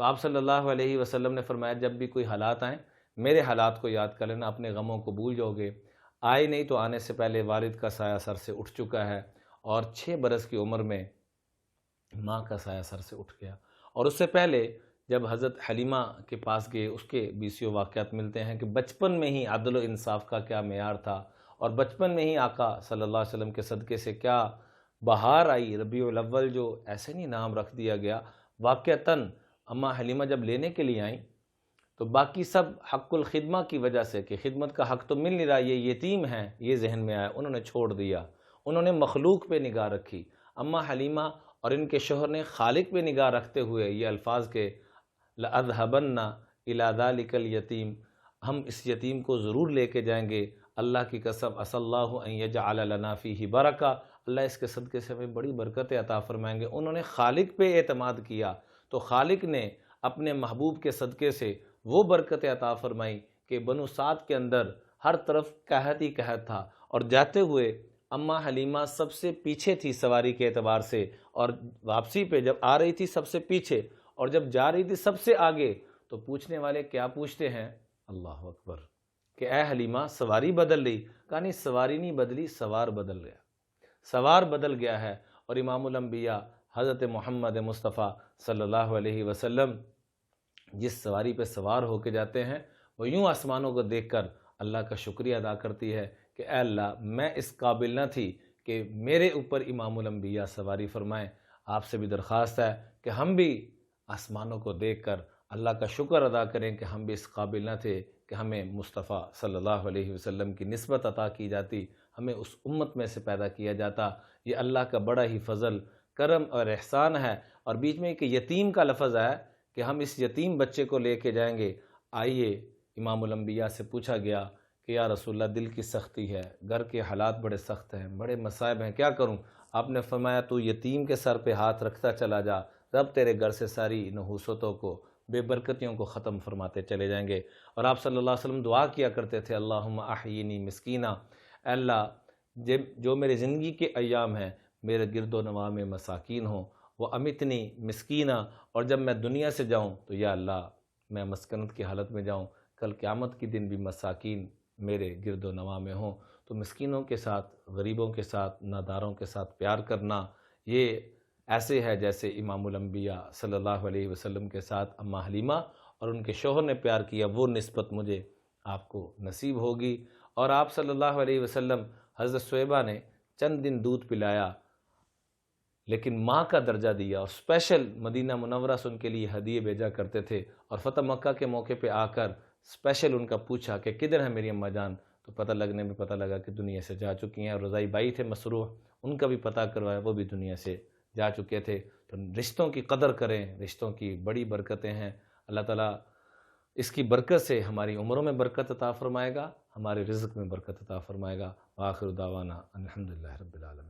تو آپ صلی اللہ علیہ وسلم نے فرمایا جب بھی کوئی حالات آئیں میرے حالات کو یاد کر لینا، اپنے غموں کو بھول جاؤ گے۔ آئے نہیں تو آنے سے پہلے والد کا سایہ سر سے اٹھ چکا ہے، اور 6 برس کی عمر میں ماں کا سایہ سر سے اٹھ گیا۔ اور اس سے پہلے جب حضرت حلیمہ کے پاس گئے، اس کے بیسیوں واقعات ملتے ہیں کہ بچپن میں ہی عدل و انصاف کا کیا معیار تھا، اور بچپن میں ہی آقا صلی اللہ علیہ وسلم کے صدقے سے کیا بہار آئی۔ ربیع الاول جو ایسے نہیں نام رکھ دیا گیا، واقعتاً اماں حلیمہ جب لینے کے لیے آئیں تو باقی سب حق الخدمہ کی وجہ سے کہ خدمت کا حق تو مل نہیں رہا، یہ یتیم ہیں، یہ ذہن میں آیا، انہوں نے چھوڑ دیا، انہوں نے مخلوق پہ نگاہ رکھی۔ اماں حلیمہ اور ان کے شوہر نے خالق پہ نگاہ رکھتے ہوئے یہ الفاظ کے لَأَذْهَبَنَّ إِلَىٰ ذَلِكَ الْيَتِيمِ، ہم اس یتیم کو ضرور لے کے جائیں گے، اللہ کی قسم، عَسَى اللّٰهُ أَن يَجْعَلَ لَنَا فِيهِ بَرَكَةً، اللہ اس کے صدقے سے ہمیں بڑی برکتیں عطا فرمائیں گے۔ انہوں نے خالق پہ اعتماد کیا تو خالق نے اپنے محبوب کے صدقے سے وہ برکتیں عطا فرمائی کہ بنو سعد کے اندر ہر طرف قحط ہی قحط تھا، اور جاتے ہوئے اماں حلیمہ سب سے پیچھے تھی سواری کے اعتبار سے، اور واپسی پہ جب آ رہی تھی سب سے پیچھے، اور جب جا رہی تھی سب سے آگے۔ تو پوچھنے والے کیا پوچھتے ہیں؟ اللہ اکبر، کہ اے حلیمہ سواری بدل لی؟ کہا نہیں، سواری نہیں بدلی، سوار بدل گیا، سوار بدل گیا ہے۔ اور امام الانبیاء حضرت محمد مصطفیٰ صلی اللہ علیہ وسلم جس سواری پہ سوار ہو کے جاتے ہیں، وہ یوں آسمانوں کو دیکھ کر اللہ کا شکریہ ادا کرتی ہے کہ اے اللہ، میں اس قابل نہ تھی کہ میرے اوپر امام الانبیاء سواری فرمائیں۔ آپ سے بھی درخواست ہے کہ ہم بھی آسمانوں کو دیکھ کر اللہ کا شکر ادا کریں کہ ہم بھی اس قابل نہ تھے کہ ہمیں مصطفیٰ صلی اللہ علیہ وسلم کی نسبت عطا کی جاتی، ہمیں اس امت میں سے پیدا کیا جاتا۔ یہ اللہ کا بڑا ہی فضل، کرم اور احسان ہے۔ اور بیچ میں ایک یتیم کا لفظ ہے کہ ہم اس یتیم بچے کو لے کے جائیں گے۔ آئیے، امام الانبیاء سے پوچھا گیا کہ یا رسول اللہ دل کی سختی ہے، گھر کے حالات بڑے سخت ہیں، بڑے مصائب ہیں، کیا کروں؟ آپ نے فرمایا تو یتیم کے سر پہ ہاتھ رکھتا چلا جا، رب تیرے گھر سے ساری نحوستوں کو، بے برکتیوں کو ختم فرماتے چلے جائیں گے۔ اور آپ صلی اللہ علیہ وسلم دعا کیا کرتے تھے، اللہم احیینی مسکینہ، اے اللہ جو میرے زندگی کے ایام ہیں میرے گرد و نواح میں مساکین ہوں، وہ امتنی مسکینہ، اور جب میں دنیا سے جاؤں تو یا اللہ میں مسکنت کی حالت میں جاؤں، کل قیامت کے دن بھی مساکین میرے گرد و نواح میں ہوں۔ تو مسکینوں کے ساتھ، غریبوں کے ساتھ، ناداروں کے ساتھ پیار کرنا، یہ ایسے ہے جیسے امام الانبیاء صلی اللہ علیہ وسلم کے ساتھ اماں حلیمہ اور ان کے شوہر نے پیار کیا، وہ نسبت مجھے آپ کو نصیب ہوگی۔ اور آپ صلی اللہ علیہ وسلم حضرت صہیبہ نے چند دن دودھ پلایا، لیکن ماں کا درجہ دیا، اور اسپیشل مدینہ منورہ سے ان کے لیے ہدیے بھیجا کرتے تھے۔ اور فتح مکہ کے موقع پہ آ کر اسپیشل ان کا پوچھا کہ کدھر ہے میری اماں جان، تو پتہ لگنے میں پتہ لگا کہ دنیا سے جا چکی ہیں۔ اور رضائی بائی تھے مسروح، ان کا بھی پتہ کروایا، وہ بھی دنیا سے جا چکے تھے۔ تو رشتوں کی قدر کریں، رشتوں کی بڑی برکتیں ہیں۔ اللہ تعالیٰ اس کی برکت سے ہماری عمروں میں برکت عطا فرمائے گا، ہمارے رزق میں برکت عطا فرمائے گا۔ وآخر دعوانا الحمدللہ رب العالمین۔